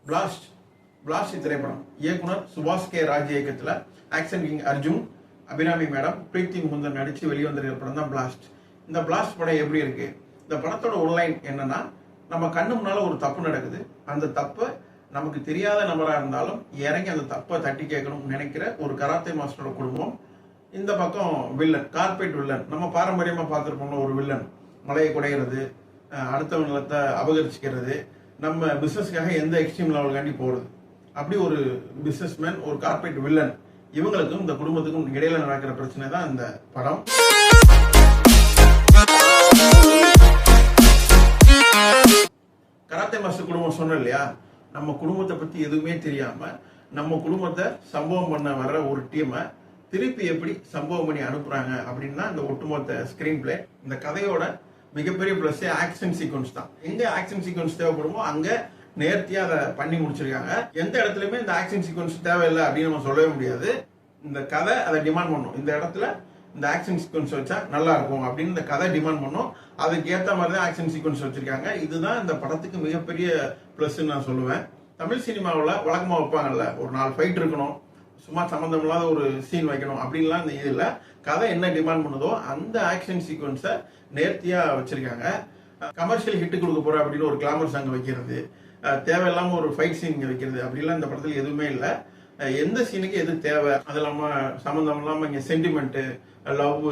Blast blast திரைப்படம் இயக்குனர் சுபாஷ் கே ராஜ் இயக்கத்தில் action king Arjun, Abhirami madam, Preethi Mukundan நடித்து வெளிவந்திருக்கிற படம் தான் பிளாஸ்ட். இந்த பிளாஸ்ட் படம் எப்படி இருக்கு? இந்த படத்தோட ஒன்லைன் என்னன்னா, நம்ம கண்ணு முன்னால ஒரு தப்பு நடக்குது. அந்த தப்பை நமக்கு தெரியாத நபராக இருந்தாலும் இறங்கி அந்த தப்பை தட்டி கேட்கணும்னு நினைக்கிற ஒரு கராத்தே மாஸ்டரோட குடும்பம். இந்த பக்கம் வில்லன், கார்பரேட் வில்லன், நம்ம பாரம்பரியமாக பார்த்துருப்போம்ல ஒரு வில்லன், மலையை குடையிறது, அடுத்தவங்க நிலத்தை அபகரிச்சுக்கிறது, நம்ம பிசினஸ்க்காக எந்த எக்ஸ்ட்ரீம் லெவலுக்காண்டி போறது, அப்படி ஒரு பிசினஸ்மேன், ஒரு கார்பரேட் வில்லன். இவங்களுக்கும் இந்த குடும்பத்துக்கும் இடையில நடக்கிற பிரச்சனை தான் இந்த படம். கராத்தே மாஸ்டர் குடும்பம் சொன்னோம் இல்லையா, நம்ம குடும்பத்தை பத்தி எதுவுமே தெரியாம நம்ம குடும்பத்தை சம்பவம் பண்ண வர்ற ஒரு டீமை திருப்பி எப்படி சம்பவம் பண்ணி அனுப்புறாங்க அப்படின்னா இந்த ஒட்டுமொத்த ஸ்கிரீன் பிளே. இந்த கதையோட மிகப்பெரிய பிளஸ் ஆக்ஷன் சீக்வன்ஸ் தான். எங்க ஆக்ஷன் சீக்வன்ஸ் தேவைப்படுமோ அங்க நேர்த்தியா அதை பண்ணி முடிச்சிருக்காங்க. எந்த இடத்துலயுமே இந்த ஆக்ஷன் சீக்வன்ஸ் தேவையில்லை அப்படின்னு நம்ம சொல்லவே முடியாது. இந்த கதை அதை டிமாண்ட் பண்ணும், இந்த இடத்துல இந்த ஆக்ஷன் சீக்வன்ஸ் வச்சா நல்லா இருக்கும் அப்படின்னு இந்த கதை டிமாண்ட் பண்ணும். அதுக்கு ஏற்ற மாதிரி தான் ஆக்ஷன் சீக்வன்ஸ் வச்சிருக்காங்க. இதுதான் இந்த படத்துக்கு மிகப்பெரிய பிளஸ் நான் சொல்லுவேன். தமிழ் சினிமாவில் வழக்கமாக வைப்பாங்கல்ல, ஒரு 4 ஃபைட் இருக்கணும், சும்மா சம்மந்தம் இல்லாத ஒரு சீன் வைக்கணும் அப்படின்லாம் இந்த இதில் கதை என்ன டிமாண்ட் பண்ணுதோ அந்த ஆக்ஷன் சீக்வன்ஸை நேர்த்தியா வச்சிருக்காங்க. கமர்ஷியல் ஹிட் கொடுக்க போற அப்படின்னு ஒரு கிளாமர் சாங் வைக்கிறது, தேவையில்லாம ஒரு ஃபைட் சீன் வைக்கிறது அப்படிலாம் இந்த படத்துல எதுவுமே இல்லை. எந்த சீனுக்கு எது தேவை, அது இல்லாம சம்மந்தம் இல்லாம இங்க சென்டிமெண்ட், லவ்,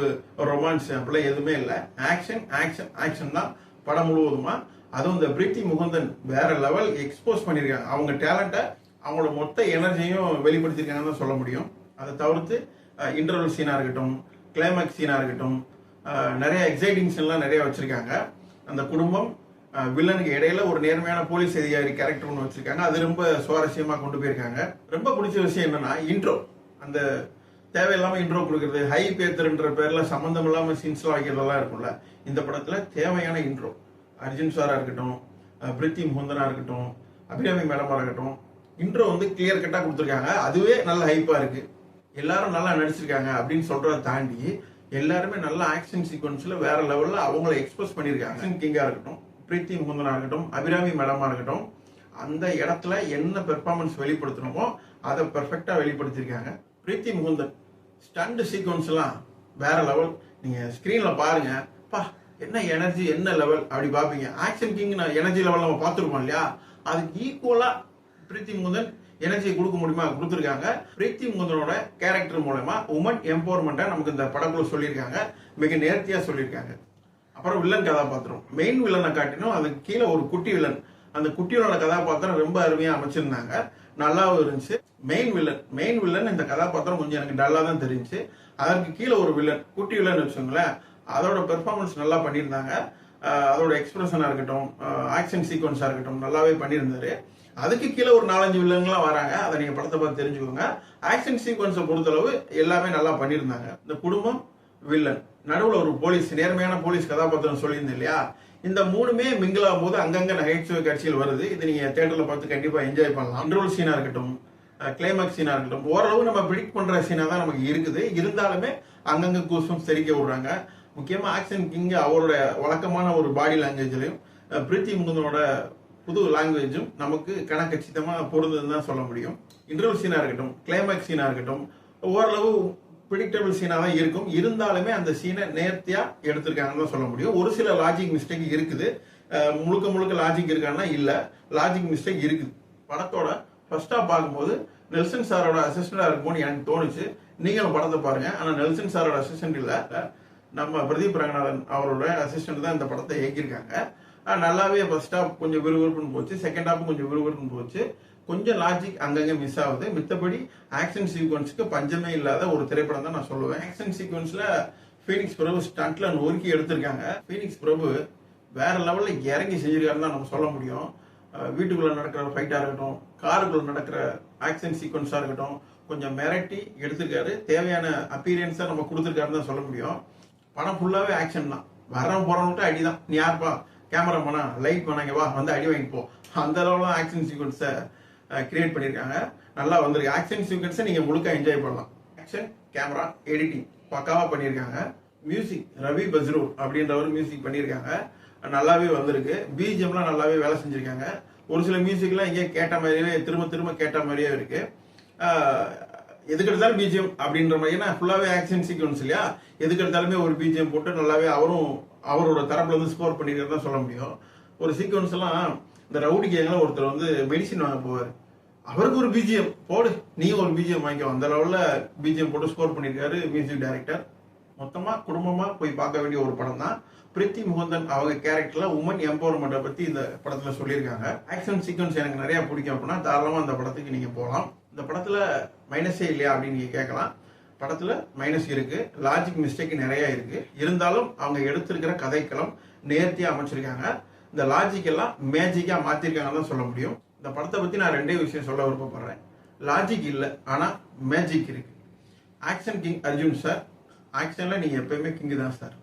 ரொமான்ஸ் அப்படிலாம் எதுவுமே இல்லை. ஆக்ஷன் ஆக்ஷன் ஆக்ஷன் தான் படம் முழுவதுமா. அதுவும் இந்த பிரீத்தி முகுந்தன் வேற லெவல் எக்ஸ்போஸ் பண்ணியிருக்காங்க. அவங்க டேலண்ட்டை, அவங்களோட மொத்த எனர்ஜியும் வெளிப்படுத்திருக்காங்கன்னு தான் சொல்ல முடியும். அதை தவிர்த்து இன்டர்வல் சீனா இருக்கட்டும், கிளைமேக்ஸ் சீனா இருக்கட்டும், நிறைய எக்ஸைட்டிங் சீன்லாம் நிறைய வச்சிருக்காங்க. அந்த குடும்பம் வில்லனுக்கு இடையில ஒரு நேர்மையான போலீஸ் அதிகாரி கேரக்டர் ஒன்று வச்சிருக்காங்க. அது ரொம்ப சுவாரஸ்யமா கொண்டு போயிருக்காங்க. ரொம்ப பிடிச்ச விஷயம் என்னன்னா இன்ட்ரோ, அந்த தேவையில்லாம இன்ட்ரோ கொடுக்கறது, ஹை பேத்தர்ன்ற பேர்ல சம்பந்தம் இல்லாம சீன்ஸ்லாம் வைக்கிறதெல்லாம் இருக்கும்ல, இந்த படத்துல தேவையான இன்ட்ரோ. அர்ஜுன் சாரா இருக்கட்டும், பிரீத்தி முகுந்தனா இருக்கட்டும், அபிராமி மேடமா இருக்கட்டும், இன்ட்ரோ வந்து கிளியர் கட்டா கொடுத்துருக்காங்க. அதுவே நல்ல ஹைப்பா இருக்கு. எல்லாரும் நல்லா நடிச்சிருக்காங்க அப்படின்னு சொல்றதை தாண்டி எல்லாருமே நல்ல ஆக்ஷன் சீக்வன்ஸ்ல வேற லெவல்ல அவங்கள எக்ஸ்போஸ் பண்ணிருக்காங்க. ஆக்ஷன் கிங்கா இருக்கட்டும், பிரீத்தி முகுந்தனா இருக்கட்டும், அபிராமி மேடமா இருக்கட்டும், அந்த இடத்துல என்ன பெர்ஃபார்மன்ஸ் வெளிப்படுத்தணுமோ அதை பெர்ஃபெக்டா வெளிப்படுத்திருக்காங்க. பிரீத்தி முகுந்தன் ஸ்டண்ட் சீக்வன்ஸ் எல்லாம் வேற லெவல். நீங்க ஸ்கிரீன்ல பாருங்க, பா என்ன எனர்ஜி, என்ன லெவல் அப்படி பாப்பீங்க. ஆக்ஷன் கிங் எனர்ஜி லெவல் நம்ம பார்த்துருப்போம் இல்லையா, அதுக்கு ஈக்குவலா பிரீத்தி முகுந்தன் எனர்ஜி கொடுக்க முடியுமா, கொடுத்துருக்காங்க. பிரீத்தி முகுந்தனோட கேரக்டர் மூலமா உமன் எம்பவர்மெண்ட்டை நமக்கு இந்த படக்குள்ள சொல்லியிருக்காங்க, மிக நேர்த்தியா சொல்லியிருக்காங்க. அப்புறம் வில்லன் கதாபாத்திரம், மெயின் வில்லனை காட்டினோம் அதுக்கு கீழே ஒரு குட்டி வில்லன், அந்த குட்டி வில்லனோட கதாபாத்திரம் ரொம்ப அருமையா அமைச்சிருந்தாங்க, நல்லாவும் இருந்துச்சு. மெயின் வில்லன் இந்த கதாபாத்திரம் கொஞ்சம் எனக்கு டல்லா தான் தெரிஞ்சு. அதற்கு கீழே ஒரு வில்லன், குட்டி வில்லன் வச்சுங்களேன், அதோட பெர்ஃபார்மன்ஸ் நல்லா பண்ணியிருந்தாங்க. அதோட எக்ஸ்பிரஷனா இருக்கட்டும், ஆக்ஷன் சீக்வன்ஸா இருக்கட்டும், நல்லாவே பண்ணியிருந்தாரு. அதுக்கு கீழே ஒரு 4-5 வில்லன்கள்லாம் வராங்க, அதை நீங்க படத்தை பார்த்து தெரிஞ்சுக்கோங்க. ஆக்ஷன் சீக்வன்ஸை பொறுத்தளவு எல்லாமே நல்லா பண்ணியிருந்தாங்க. இந்த குடும்பம், வில்லன், நடுவில் ஒரு போலீஸ், நேர்மையான போலீஸ் கதாபாத்திரம் சொல்லியிருந்தேன் இல்லையா, இந்த 3மே மிங்கிள் ஆகும் போது அங்கங்க நகைச்சுவை காட்சிகள் வருது. இது நீங்க தியேட்டர்ல பார்த்து கண்டிப்பா என்ஜாய் பண்ணலாம். இன்ட்ரோல் சீனா இருக்கட்டும், கிளைமேக்ஸ் சீனா இருக்கட்டும், ஓரளவு நம்ம ப்ரிடிக்ட் பண்ற சீனா தான் நமக்கு இருக்குது. இருந்தாலுமே அங்கங்க கூசம் தெரிக்க விடுறாங்க. முக்கியமா ஆக்ஷன் கிங் அவரோட வழக்கமான ஒரு பாடி லாங்குவேஜ்லையும் பிரீத்தி முகுந்தனோட புது லாங்குவேஜும் நமக்கு கணக்கச்சிதமா பொருந்துன்னு தான் சொல்ல முடியும். இன்டர்வல் சீனா இருக்கட்டும், கிளைமேக்ஸ் சீனா இருக்கட்டும், ஓரளவு ப்ரிடிக்டபிள் சீனா தான் இருக்கும். இருந்தாலுமே அந்த சீனை நேர்த்தியா எடுத்திருக்காங்கன்னு தான் சொல்ல முடியும். ஒரு சில லாஜிக் மிஸ்டேக் இருக்குது, முழுக்க லாஜிக் இருக்கான்னா இல்ல, லாஜிக் மிஸ்டேக் இருக்குது. படத்தோட ஃபர்ஸ்ட் ஹாஃப் பார்க்கும்போது நெல்சன் சாரோட அசிஸ்டண்டா இருக்கும்னு எனக்கு தோணுச்சு. நீங்களும் படத்தை பாருங்க. ஆனா நெல்சன் சாரோட அசிஸ்டன்ட் இல்ல, நம்ம பிரதீப் ரங்கநாதன் அவரோட அசிஸ்டன்ட் தான் இந்த படத்தை இயக்கியிருக்காங்க. நல்லாவே ஃபர்ஸ்ட் ஹாஃப் கொஞ்சம் விறுவிறுப்புன்னு போச்சு, செகண்ட் ஹாஃப் கொஞ்சம் விறுவிறுப்புன்னு போச்சு, கொஞ்சம் லாஜிக் அங்கங்க மிஸ் ஆகுது. மித்தபடி ஆக்ஷன் சீக்வன்ஸுக்கு பஞ்சமே இல்லாத ஒரு திரைப்படம் தான் நான் சொல்லுவேன். ஆக்ஷன் சீக்வன்ஸ்ல ஃபீனிக்ஸ் பிரபு ஸ்டண்ட்ல நொறுக்கி எடுத்திருக்காங்க. ஃபீனிக்ஸ் பிரபு வேற லெவல்ல இறங்கி செஞ்சிருக்காருன்னு தான் நம்ம சொல்ல முடியும். வீட்டுக்குள்ள நடக்கிற ஃபைட்டா இருக்கட்டும், காருக்குள்ள நடக்கிற ஆக்ஷன் சீக்வன்ஸா இருக்கட்டும், கொஞ்சம் மிரட்டி எடுத்திருக்காரு. தேவையான அப்பீரியன்ஸை நம்ம கொடுத்துருக்காருன்னு தான் சொல்ல முடியும். படம் ஃபுல்லாவே ஆக்ஷன் தான், வரவன் போறவன்ட்டு அடிதான். நீ யாருப்பா, கேமரா பண்ணா, லைட் பண்ணாங்க, வா வந்து அடி வாங்கிட்டு போ, அந்த அளவுல ஆக்ஷன் சீக்வன்ஸை கிரியேட் பண்ணியிருக்காங்க. நல்லா வந்திருக்கு. ஆக்ஷன் சீக்வன்ஸை நீங்க முழுக்க என்ஜாய் பண்ணலாம். ஆக்ஷன், கேமரா, எடிட்டிங் பக்காவா பண்ணியிருக்காங்க. மியூசிக் ரவி பஸ்ரூர் அப்படின்றவர் மியூசிக் பண்ணியிருக்காங்க, நல்லாவே வந்திருக்கு. பிஜிஎம்லாம் நல்லாவே வேலை செஞ்சிருக்காங்க. ஒரு சில மியூசிக்லாம் எங்கேயே கேட்ட மாதிரியே திரும்ப திரும்ப கேட்ட மாதிரியே இருக்கு. எதுக்கு எடுத்தாலும் பிஜிஎம் அப்படின்ற மாதிரி, ஏன்னா ஃபுல்லாவே ஆக்ஷன் சீக்வன்ஸ் இல்லையா, எதுக்கு எடுத்தாலுமே ஒரு பிஜிஎம் போட்டு நல்லாவே அவரோட தரப்புல இருந்து ஸ்கோர் பண்ணிக்கிறதா சொல்ல முடியும். ஒரு சீக்வன்ஸ் எல்லாம் இந்த ரவுடி கேங்ல ஒருத்தர் வந்து மெடிசின் வாங்க போவார், அவருக்கு ஒரு பிஜிஎம் போடு, நீ ஒரு பிஜிஎம் வாங்கிக்கோ, அந்த லெவல்ல பிஜிஎம் போட்டு ஸ்கோர் பண்ணிருக்காரு மியூசிக் டைரக்டர். மொத்தமா குடும்பமா போய் பார்க்க வேண்டிய ஒரு படம் தான். பிரித்தி முகந்தன் அவங்க கேரக்டர்ல உமன் எம்பவர்மெண்ட்டை பத்தி இந்த படத்துல சொல்லியிருக்காங்க. ஆக்ஷன் சீக்வன்ஸ் எனக்கு நிறைய பிடிக்கும் அப்படின்னா தாராளமா அந்த படத்துக்கு நீங்க போகலாம். இந்த படத்துல மைனஸே இல்லையா அப்படின்னு நீங்க கேட்கலாம். படத்துல மைனஸ் இருக்கு, லாஜிக் மிஸ்டேக் நிறைய இருக்கு. இருந்தாலும் அவங்க எடுத்திருக்கிற கதைக்களம் நேர்த்தியா அமைச்சிருக்காங்க. இந்த லாஜிக் எல்லாம் மேஜிக்கா மாத்திருக்காங்கன்னு தான் சொல்ல முடியும். இந்த படத்தை பத்தி நான் ரெண்டே விஷயம் சொல்ல விருப்பப்படுறேன். லாஜிக் இல்லை, ஆனா மேஜிக் இருக்கு. ஆக்ஷன் கிங் அர்ஜுன் சார், ஆக்ஷன்ல நீங்க எப்பயுமே கிங் தான் சார்.